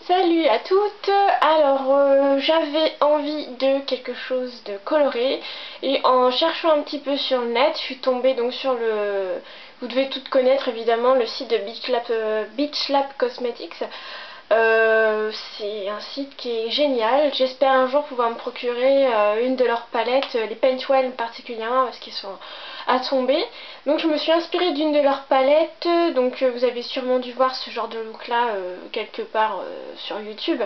Salut à toutes. Alors j'avais envie de quelque chose de coloré et en cherchant un petit peu sur le net, je suis tombée donc sur le, vous devez toutes connaître évidemment, le site de Beach Lab Cosmetics. C'est un site qui est génial. J'espère un jour pouvoir me procurer une de leurs palettes, les Paintwell particulièrement parce qu'ils sont à tomber. Donc je me suis inspirée d'une de leurs palettes. Donc vous avez sûrement dû voir ce genre de look là quelque part sur YouTube.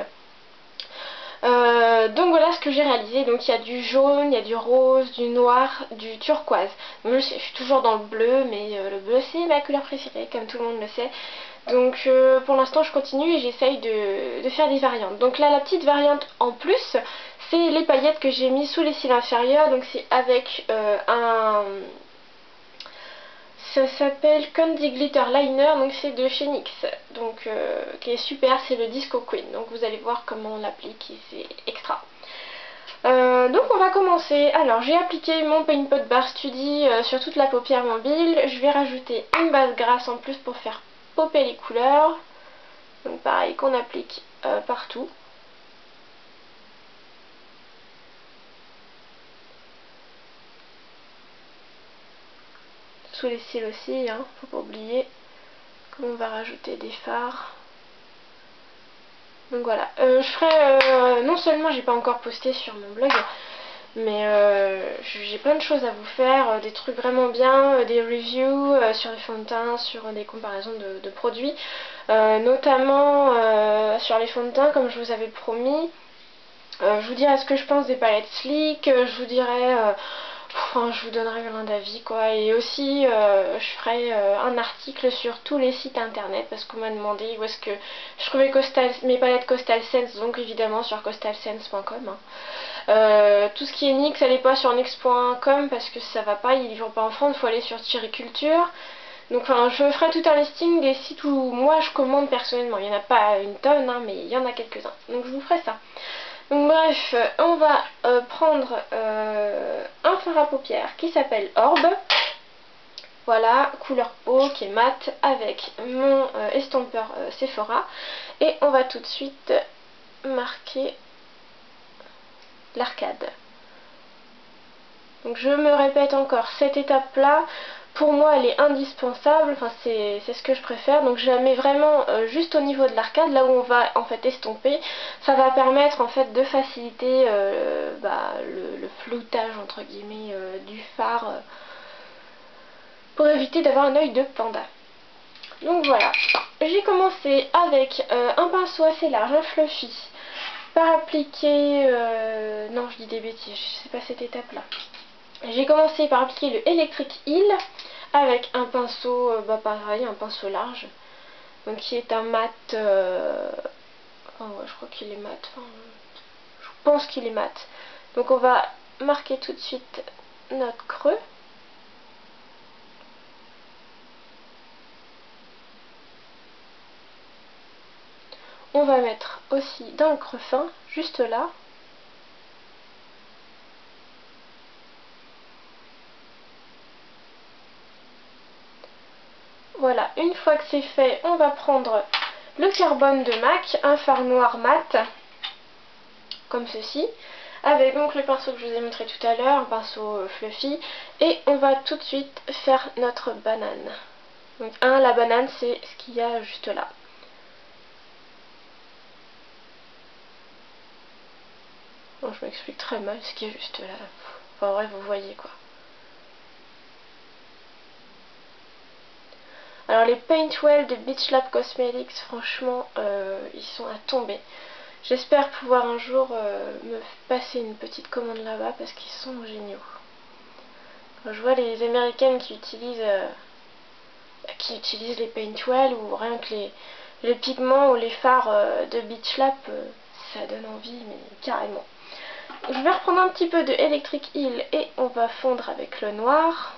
Donc voilà ce que j'ai réalisé. Donc il y a du jaune, il y a du rose, du noir, du turquoise. Donc, je suis toujours dans le bleu, mais le bleu c'est ma couleur préférée comme tout le monde le sait. Donc pour l'instant je continue et j'essaye de faire des variantes. Donc là la petite variante en plus c'est les paillettes que j'ai mis sous les cils inférieurs. Donc c'est avec ça s'appelle Candy Glitter Liner, donc c'est de chez NYX, donc qui est super, c'est le Disco Queen. Donc vous allez voir comment on l'applique et c'est extra. Donc on va commencer. Alors j'ai appliqué mon Paint Pot Bar Study sur toute la paupière mobile. Je vais rajouter une base grasse en plus pour faire popper les couleurs. Donc pareil qu'on applique partout. Sous les cils aussi, hein, faut pas oublier. Comme on va rajouter des fards. Donc voilà, je ferai, non seulement j'ai pas encore posté sur mon blog, mais j'ai plein de choses à vous faire, des trucs vraiment bien, des reviews sur les fonds de teint, sur des comparaisons de produits, notamment sur les fonds de teint comme je vous avais promis. Je vous dirai ce que je pense des palettes Sleek, je vous dirai... Enfin, je vous donnerai plein d'avis quoi, et aussi je ferai un article sur tous les sites internet parce qu'on m'a demandé où est-ce que je trouvais mes palettes Coastal Scents, donc évidemment sur coastalscents.com. Tout ce qui est NYX, allez pas sur nyx.com parce que ça va pas, ils livrent pas en France, il faut aller sur Thierry-Culture. Donc enfin, je ferai tout un listing des sites où moi je commande personnellement, il n'y en a pas une tonne hein, mais il y en a quelques-uns, donc je vous ferai ça. Donc bref, on va prendre un fard à paupières qui s'appelle Orb. Voilà, couleur peau qui est mat avec mon estompeur Sephora. Et on va tout de suite marquer l'arcade. Donc je me répète encore, cette étape-là, pour moi elle est indispensable, enfin c'est ce que je préfère. Donc je la mets vraiment juste au niveau de l'arcade, là où on va en fait estomper. Ça va permettre en fait de faciliter le floutage entre guillemets du fard pour éviter d'avoir un œil de panda. Donc voilà, j'ai commencé avec un pinceau assez large, un fluffy, par appliquer, non je dis des bêtises, je sais pas cette étape là. J'ai commencé par appliquer le Electric Eel avec un pinceau, pareil, un pinceau large, donc qui est un mat, enfin ouais, je crois qu'il est mat, enfin, je pense qu'il est mat. Donc on va marquer tout de suite notre creux. On va mettre aussi dans le creux fin, juste là. Voilà, une fois que c'est fait, on va prendre le carbone de MAC, un fard noir mat, comme ceci, avec donc le pinceau que je vous ai montré tout à l'heure, un pinceau fluffy, et on va tout de suite faire notre banane. Donc la banane c'est ce qu'il y a juste là. Bon, je m'explique très mal ce qui est juste là. Enfin bref, vous voyez quoi. Alors les Paintwell de Beach Lab Cosmetics, franchement, ils sont à tomber. J'espère pouvoir un jour me passer une petite commande là-bas parce qu'ils sont géniaux. Quand je vois les américaines qui utilisent les Paintwell ou rien que les pigments ou les fards de Beach Lab, ça donne envie, mais carrément. Je vais reprendre un petit peu de Electric Eel et on va fondre avec le noir.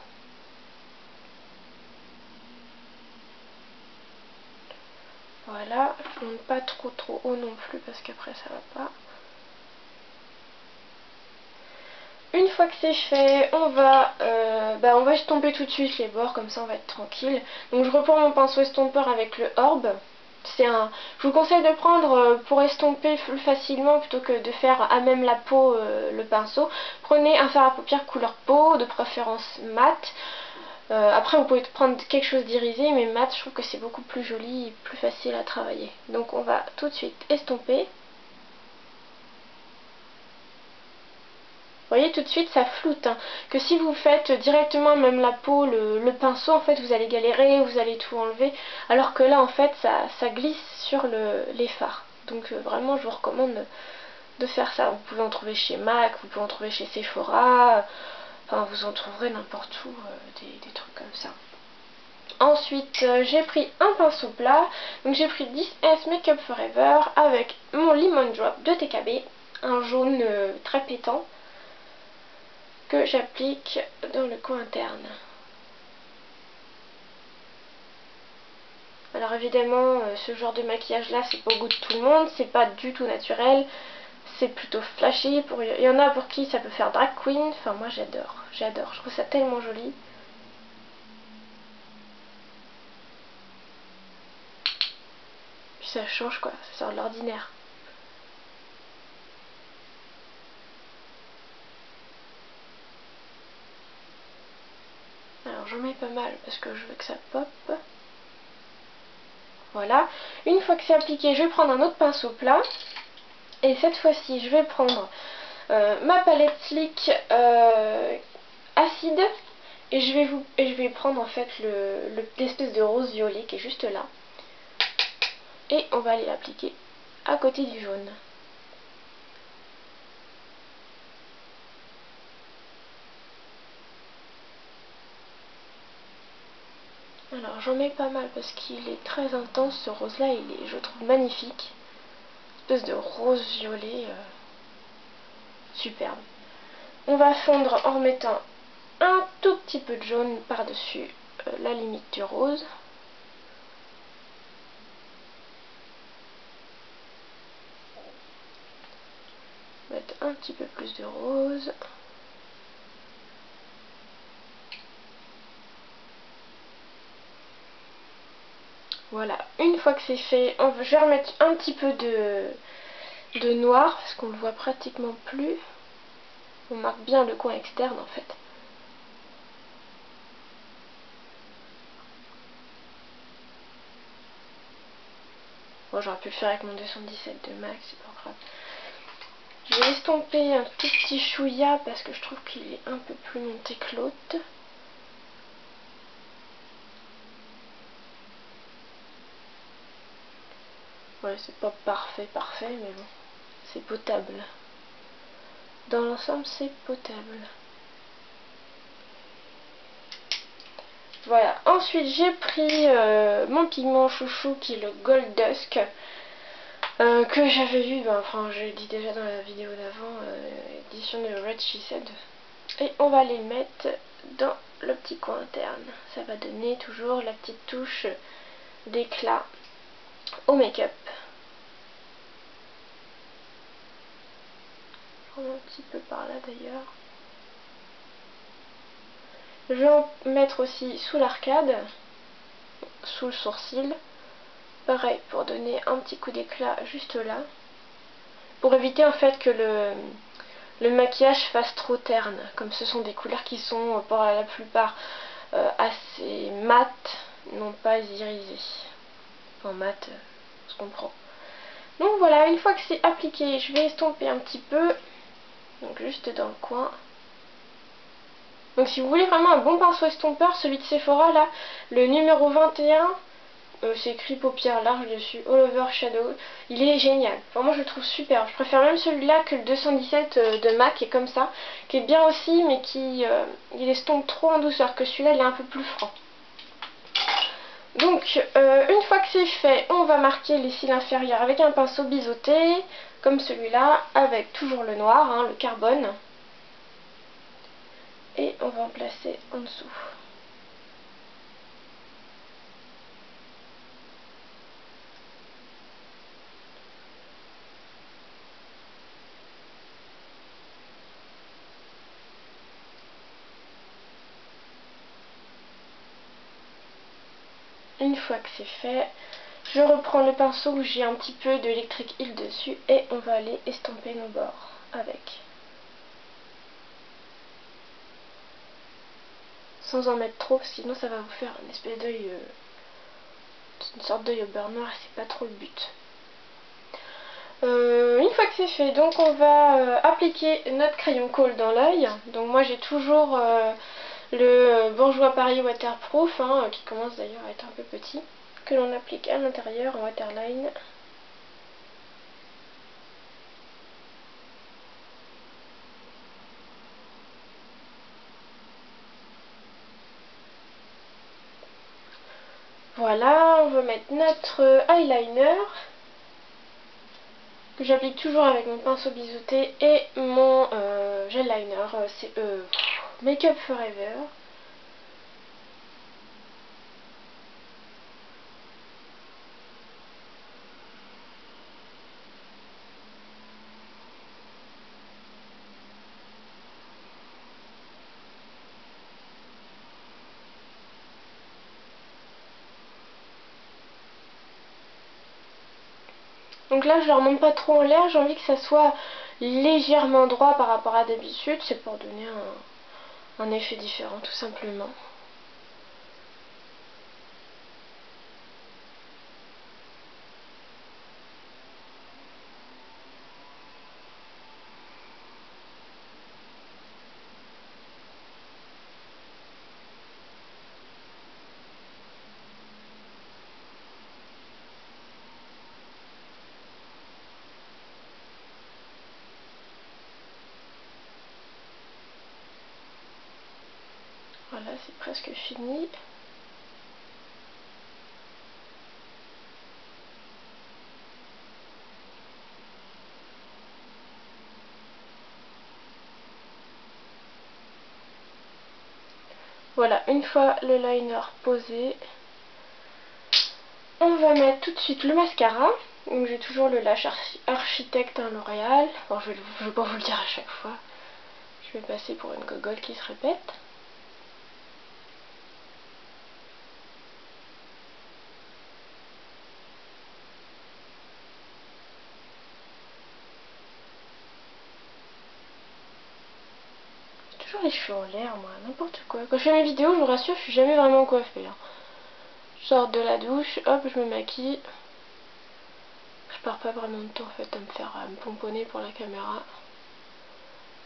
Voilà, je ne monte pas trop haut non plus parce qu'après ça va pas. Une fois que c'est fait, on va estomper tout de suite les bords, comme ça on va être tranquille. Donc je reprends mon pinceau estompeur avec le Orb. Je vous conseille de prendre pour estomper plus facilement plutôt que de faire à même la peau le pinceau. Prenez un fard à paupières couleur peau, de préférence mat. Après vous pouvez prendre quelque chose d'irisé, mais mat je trouve que c'est beaucoup plus joli et plus facile à travailler. Donc on va tout de suite estomper. Vous voyez tout de suite ça floute, hein. Que si vous faites directement même la peau, le pinceau, en fait vous allez galérer, vous allez tout enlever, alors que là en fait ça glisse sur les fards. Donc vraiment je vous recommande de faire ça. Vous pouvez en trouver chez MAC, vous pouvez en trouver chez Sephora, enfin vous en trouverez n'importe où des trucs comme ça. Ensuite j'ai pris un pinceau plat, donc j'ai pris 10S Makeup Forever avec mon Lemon Drop de TKB, un jaune très pétant, que j'applique dans le coin interne. Alors évidemment ce genre de maquillage là c'est pas au goût de tout le monde, c'est pas du tout naturel, c'est plutôt flashy. Il y en a pour qui ça peut faire drag queen, enfin moi j'adore, je trouve ça tellement joli. Puis ça change quoi, ça sort de l'ordinaire. Alors j'en mets pas mal parce que je veux que ça pop. Voilà, une fois que c'est appliqué, je vais prendre un autre pinceau plat. Et cette fois-ci, je vais prendre ma palette Sleek acide. Et je vais prendre en fait l'espèce de rose violet qui est juste là. Et on va aller l'appliquer à côté du jaune. Alors j'en mets pas mal parce qu'il est très intense ce rose là, je le trouve magnifique. Espèce de rose violet superbe. On va fondre en remettant un tout petit peu de jaune par-dessus la limite du rose. Mettre un petit peu plus de rose. Voilà, une fois que c'est fait, je vais remettre un petit peu de noir parce qu'on le voit pratiquement plus. On marque bien le coin externe en fait. Bon, j'aurais pu le faire avec mon 217 de MAC, c'est pas grave. Je vais estomper un tout petit chouïa parce que je trouve qu'il est un peu plus monté que l'autre. Ouais, c'est pas parfait, mais bon, c'est potable. Dans l'ensemble, c'est potable. Voilà, ensuite j'ai pris mon pigment chouchou qui est le Gold Dusk. Que j'avais vu, enfin je l'ai dit déjà dans la vidéo d'avant, édition de Red She Said. Et on va les mettre dans le petit coin interne. Ça va donner toujours la petite touche d'éclat au make-up. Je prends un petit peu par là d'ailleurs. Je vais en mettre aussi sous l'arcade, sous le sourcil. Pareil, pour donner un petit coup d'éclat juste là. Pour éviter en fait que le maquillage fasse trop terne. Comme ce sont des couleurs qui sont pour la plupart assez mat, non pas irisées. Enfin mat, on se comprend. Donc voilà, une fois que c'est appliqué, je vais estomper un petit peu. Donc juste dans le coin. Donc si vous voulez vraiment un bon pinceau estompeur, celui de Sephora là, le numéro 21, c'est écrit paupières larges dessus, All Over Shadow, il est génial. Enfin, moi je le trouve super, je préfère même celui-là que le 217 de MAC qui est comme ça, qui est bien aussi mais qui il estompe trop en douceur, que celui-là il est un peu plus franc. Donc une fois que c'est fait, on va marquer les cils inférieurs avec un pinceau biseauté, comme celui-là, avec toujours le noir, hein, le carbone. Et on va en placer en dessous. Une fois que c'est fait, Je reprends le pinceau où j'ai un petit peu de Electric Eel dessus et on va aller estomper nos bords avec. Sans en mettre trop, parce que sinon ça va vous faire une espèce d'œil, une sorte d'œil au beurre noir et c'est pas trop le but. Une fois que c'est fait, donc on va appliquer notre crayon colle dans l'œil. Donc moi j'ai toujours le Bourjois Paris Waterproof, hein, qui commence d'ailleurs à être un peu petit, que l'on applique à l'intérieur en waterline. Voilà, on va mettre notre eyeliner que j'applique toujours avec mon pinceau biseauté et mon gel liner, c'est Make Up Forever. Donc là je ne remonte pas trop en l'air, j'ai envie que ça soit légèrement droit par rapport à d'habitude, c'est pour donner un effet différent tout simplement. Voilà, c'est presque fini. Voilà, une fois le liner posé, on va mettre tout de suite le mascara. Donc j'ai toujours le Lash Architect L'Oréal. Bon, je vais pas vous le dire à chaque fois. Je vais passer pour une gogole qui se répète. J'ai toujours les cheveux en l'air, moi, n'importe quoi. Quand je fais mes vidéos, je vous rassure, je suis jamais vraiment coiffée. Hein. Je sors de la douche, hop, je me maquille. Je pars pas vraiment de temps en fait à me pomponner pour la caméra.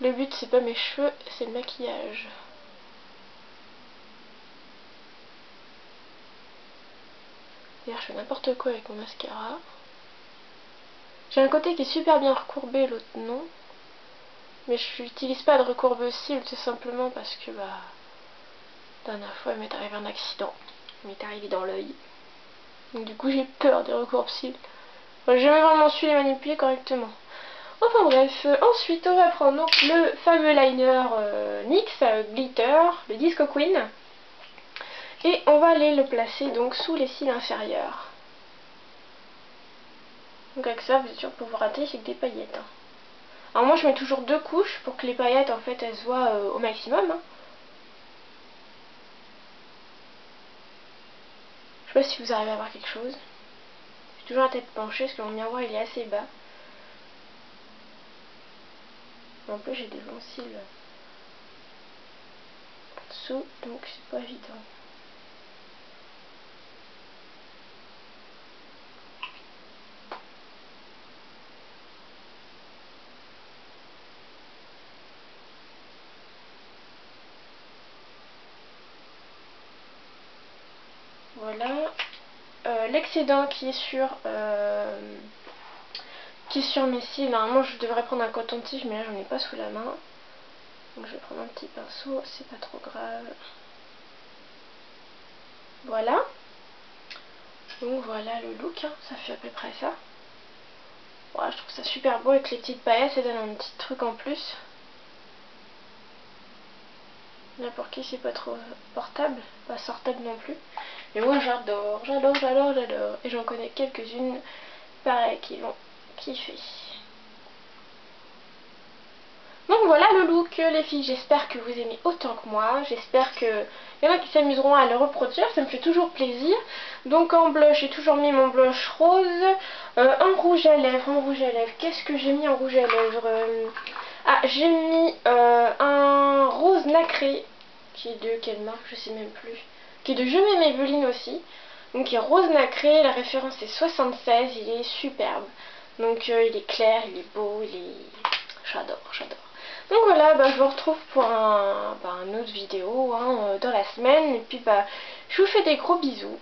Le but c'est pas mes cheveux, c'est le maquillage. D'ailleurs je fais n'importe quoi avec mon mascara. J'ai un côté qui est super bien recourbé, l'autre non. Mais je n'utilise pas de recourbe-cils tout simplement parce que la dernière fois il m'est arrivé un accident. Il m'est arrivé dans l'œil. Donc du coup j'ai peur des recourbe-cils. J'ai jamais vraiment su les manipuler correctement. Enfin bref, ensuite on va prendre donc le fameux liner NYX Glitter, le Disco Queen. Et on va aller le placer donc sous les cils inférieurs. Donc avec ça vous êtes sûr que pour vous rater c'est que des paillettes. Hein. Alors moi je mets toujours 2 couches pour que les paillettes en fait elles se voient au maximum. Hein. Je sais pas si vous arrivez à voir quelque chose. J'ai toujours la tête penchée parce que mon miroir il est assez bas. En plus j'ai des longs cils en dessous donc c'est pas évident. Voilà. L'excédent qui est sur mes cils. Normalement je devrais prendre un coton-tige mais là j'en ai pas sous la main. Donc je vais prendre un petit pinceau, c'est pas trop grave. Voilà. Donc voilà le look, hein. Ça fait à peu près ça. Voilà, je trouve ça super beau avec les petites paillettes, ça donne un petit truc en plus. Là pour qui c'est pas trop portable, pas sortable non plus. Mais moi j'adore, j'adore, j'adore, j'adore. Et j'en connais quelques-unes pareil qui vont kiffer. Non Donc voilà le look les filles, j'espère que vous aimez autant que moi, j'espère qu'il y en a qui s'amuseront à le reproduire, ça me fait toujours plaisir. Donc en blush, j'ai toujours mis mon blush rose, un rouge à lèvres, qu'est-ce que j'ai mis en rouge à lèvres Ah, j'ai mis un rose nacré, qui est de quelle marque, je sais même plus, qui est de Je m'aime Evelyne aussi. Donc il est rose nacré, la référence est 76, il est superbe. Donc il est clair, il est beau, j'adore, j'adore. Donc voilà, je vous retrouve pour une autre vidéo dans la semaine. Et puis je vous fais des gros bisous.